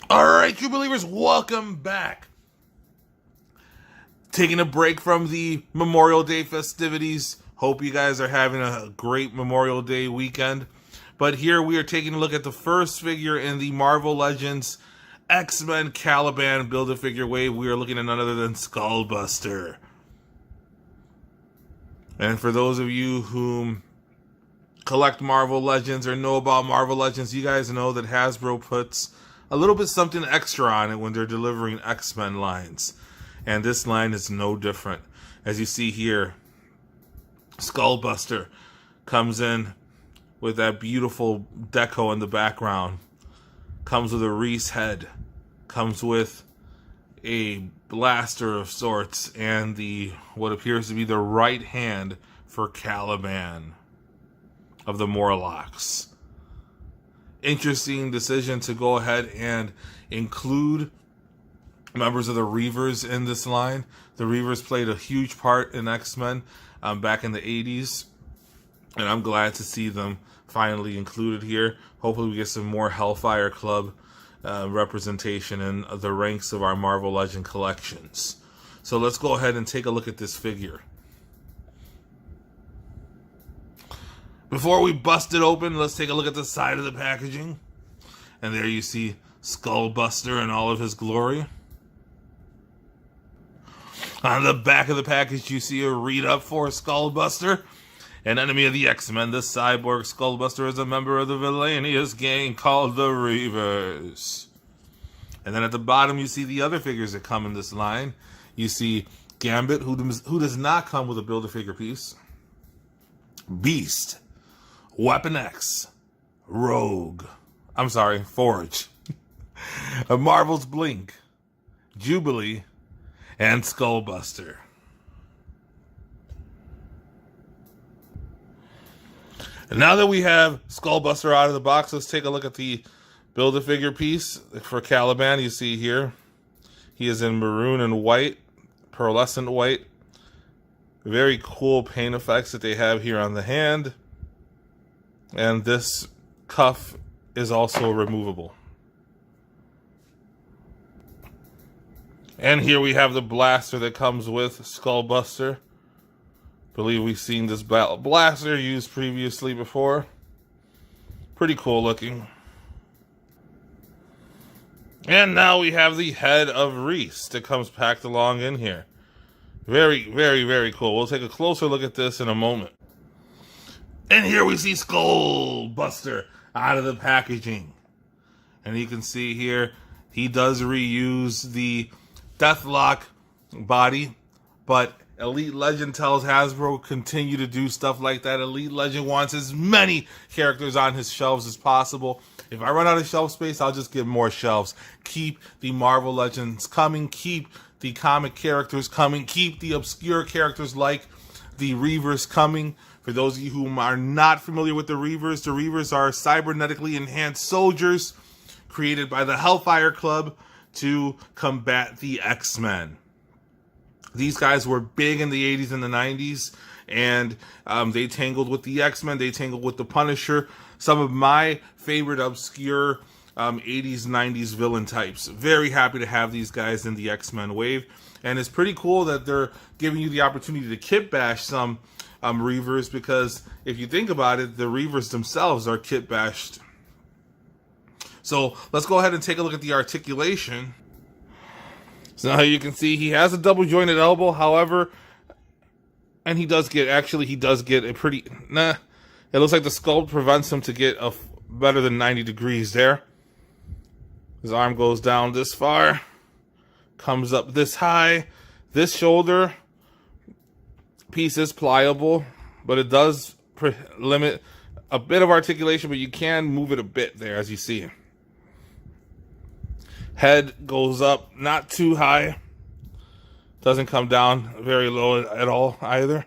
All right, true believers, welcome back. Taking a break from the Memorial Day festivities. Hope you guys are having a great Memorial Day weekend. But here we are taking a look at the first figure in the Marvel Legends X-Men Caliban Build-A-Figure wave. We are looking at none other than Skullbuster. And for those of you who collect Marvel Legends or know about Marvel Legends, you guys know that Hasbro puts a little bit something extra on it when they're delivering X-Men lines. And this line is no different. As you see here, Skullbuster comes in with that beautiful deco in the background. Comes with a Reese head. Comes with a blaster of sorts and the what appears to be the right hand for Caliban of the Morlocks. Interesting decision to go ahead and include members of the Reavers in this line. The Reavers played a huge part in X-Men back in the 80s, and I'm glad to see them finally included here. Hopefully we get some more Hellfire Club representation in the ranks of our Marvel Legend collections. So let's go ahead and take a look at this figure. Before we bust it open, let's take a look at the side of the packaging. And there you see Skullbuster in all of his glory. On the back of the package, you see a read-up for Skullbuster, an enemy of the X-Men. The cyborg Skullbuster is a member of the villainous gang called the Reavers. And then at the bottom, you see the other figures that come in this line. You see Gambit, who does not come with a Build-A-Figure piece. Beast. Weapon X, Forge, Marvel's Blink, Jubilee, and Skullbuster. And now that we have Skullbuster out of the box, let's take a look at the Build-A-Figure piece for Caliban. You see here, he is in maroon and white, pearlescent white. Very cool paint effects that they have here on the hand. And this cuff is also removable. And here we have the blaster that comes with Skullbuster. Believe we've seen this blaster used previously before. Pretty cool looking. And now we have the head of Reese that comes packed along in here. Very, very, very cool. We'll take a closer look at this in a moment. And here we see Skullbuster out of the packaging. And you can see here, he does reuse the Deathlock body, but Elite Legend tells Hasbro continue to do stuff like that. Elite Legend wants as many characters on his shelves as possible. If I run out of shelf space, I'll just get more shelves. Keep the Marvel Legends coming. Keep the comic characters coming. Keep the obscure characters like the Reavers coming. For those of you who are not familiar with the Reavers are cybernetically enhanced soldiers created by the Hellfire Club to combat the X-Men. These guys were big in the 80s and the 90s, and they tangled with the X-Men, they tangled with the Punisher, some of my favorite obscure 80s, 90s villain types. Very happy to have these guys in the X-Men wave, and it's pretty cool that they're giving you the opportunity to kit bash some Reavers, because if you think about it, the Reavers themselves are kit bashed. So let's go ahead and take a look at the articulation. So now you can see he has a double jointed elbow, however, and he does get a pretty, it looks like the sculpt prevents him to get a better than 90 degrees there. His arm goes down this far, comes up this high. This shoulder piece is pliable, but it does limit a bit of articulation, but you can move it a bit there, as you see. Head goes up not too high, doesn't come down very low at all either.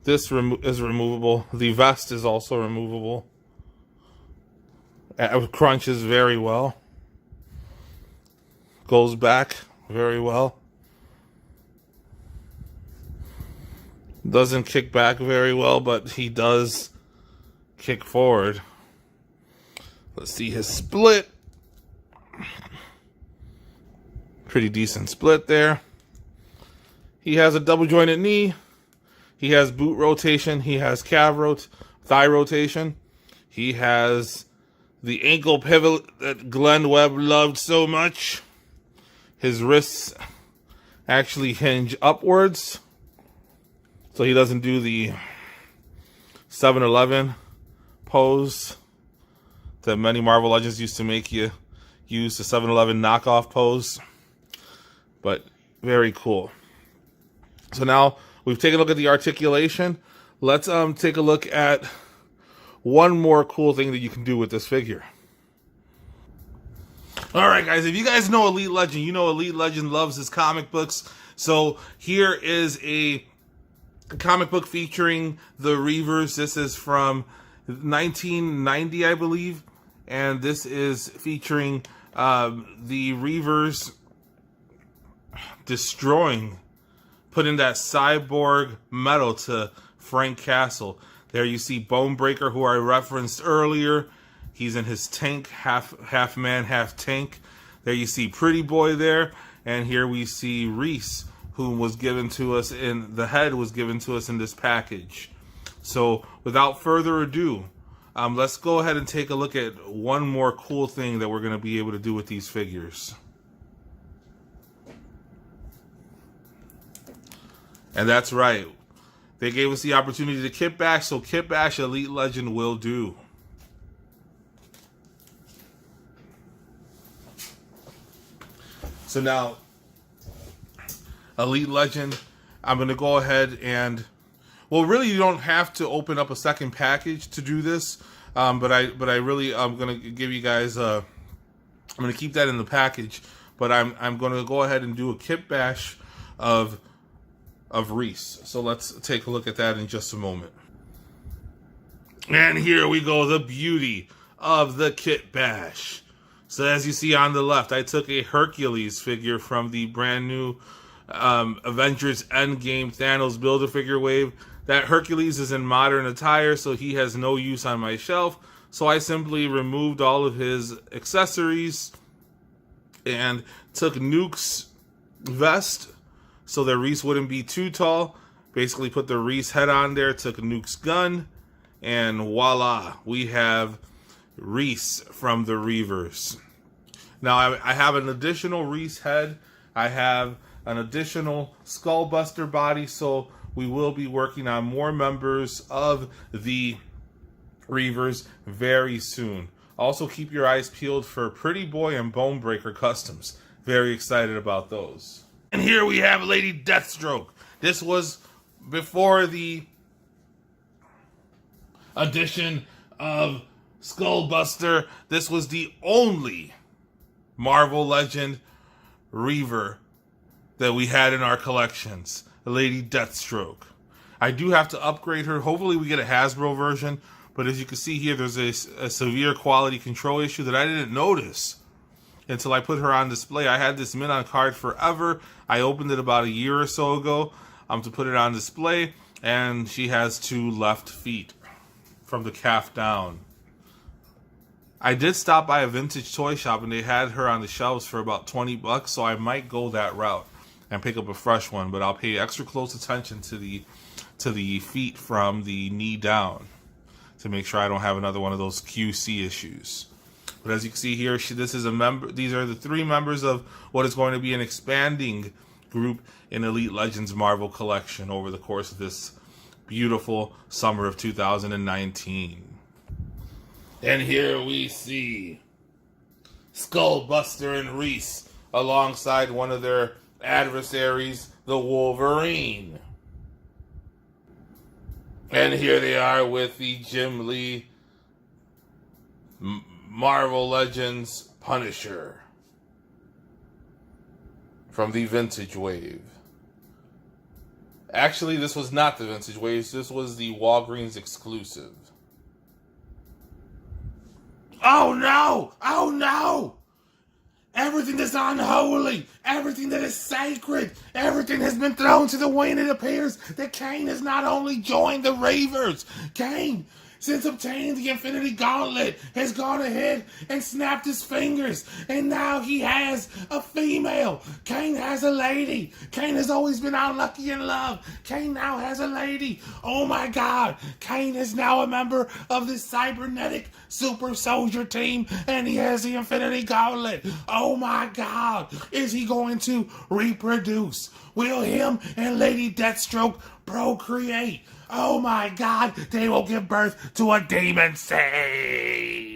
This is removable. The vest is also removable. It crunches very well. Goes back very well. Doesn't kick back very well, but he does kick forward. Let's see his split. Pretty decent split there. He has a double jointed knee. He has boot rotation. He has thigh rotation. He has the ankle pivot that Glenn Webb loved so much. His wrists actually hinge upwards, so he doesn't do the 7-Eleven pose that many Marvel Legends used to make you use, the 7-Eleven knockoff pose. But very cool. So now we've taken a look at the articulation. Let's take a look at one more cool thing that you can do with this figure. All right, guys, if you guys know Elite Legend, you know Elite Legend loves his comic books. So here is a comic book featuring the Reavers. This is from 1990, I believe. And this is featuring the Reavers putting that cyborg metal to Frank Castle. There you see Bonebreaker, who I referenced earlier. He's in his tank, half man, half tank. There you see Pretty Boy there. And here we see Reese, who was given to us the head was given to us in this package. So without further ado, let's go ahead and take a look at one more cool thing that we're going to be able to do with these figures. And that's right. They gave us the opportunity to kit bash, so kit bash Elite Legend will do. So now, Elite Legend, I'm going to go ahead and, well, really you don't have to open up a second package to do this, but I really, I'm going to give you guys, I'm going to keep that in the package, but I'm going to go ahead and do a kit bash of Reese. So let's take a look at that in just a moment. And here we go, the beauty of the kit bash. So as you see on the left, I took a Hercules figure from the brand new Avengers Endgame Thanos Build-A-Figure wave. That Hercules is in modern attire, so he has no use on my shelf. So I simply removed all of his accessories and took Nuke's vest so that Reese wouldn't be too tall. Basically put the Reese head on there, took Nuke's gun, and voila, we have Reese from the Reavers. Now I have an additional Reese head. I have an additional Skullbuster body, so we will be working on more members of the Reavers very soon. Also keep your eyes peeled for Pretty Boy and Bonebreaker customs. Very excited about those. And here we have Lady Deathstroke. This was before the addition of Skullbuster. This was the only Marvel Legend Reaver that we had in our collections. Lady Deathstroke. I do have to upgrade her. Hopefully we get a Hasbro version. But as you can see here, there's a severe quality control issue that I didn't notice until I put her on display. I had this mint on card forever. I opened it about a year or so ago to put it on display. And she has 2 left feet from the calf down. I did stop by a vintage toy shop and they had her on the shelves for about $20, so I might go that route and pick up a fresh one, but I'll pay extra close attention to the feet from the knee down to make sure I don't have another one of those QC issues. But as you can see here, this is a member. These are the 3 members of what is going to be an expanding group in Elite Legends Marvel collection over the course of this beautiful summer of 2019. And here we see Skullbuster and Reese alongside one of their adversaries, the Wolverine. And here they are with the Jim Lee Marvel Legends Punisher from the Vintage Wave. Actually, this was not the Vintage Wave. This was the Walgreens exclusive. Oh no! Oh no! Everything that's unholy, everything that is sacred, everything has been thrown to the wind. It appears that Kane has not only joined the Reavers, Kane since obtaining the Infinity Gauntlet, has gone ahead and snapped his fingers, and now he has a female. Kane has a lady. Kane has always been unlucky in love. Kane now has a lady. Oh my God. Kane is now a member of this cybernetic super soldier team, and he has the Infinity Gauntlet. Oh my God. Is he going to reproduce? Will him and Lady Deathstroke procreate? Oh my God, they will give birth to a demon seed.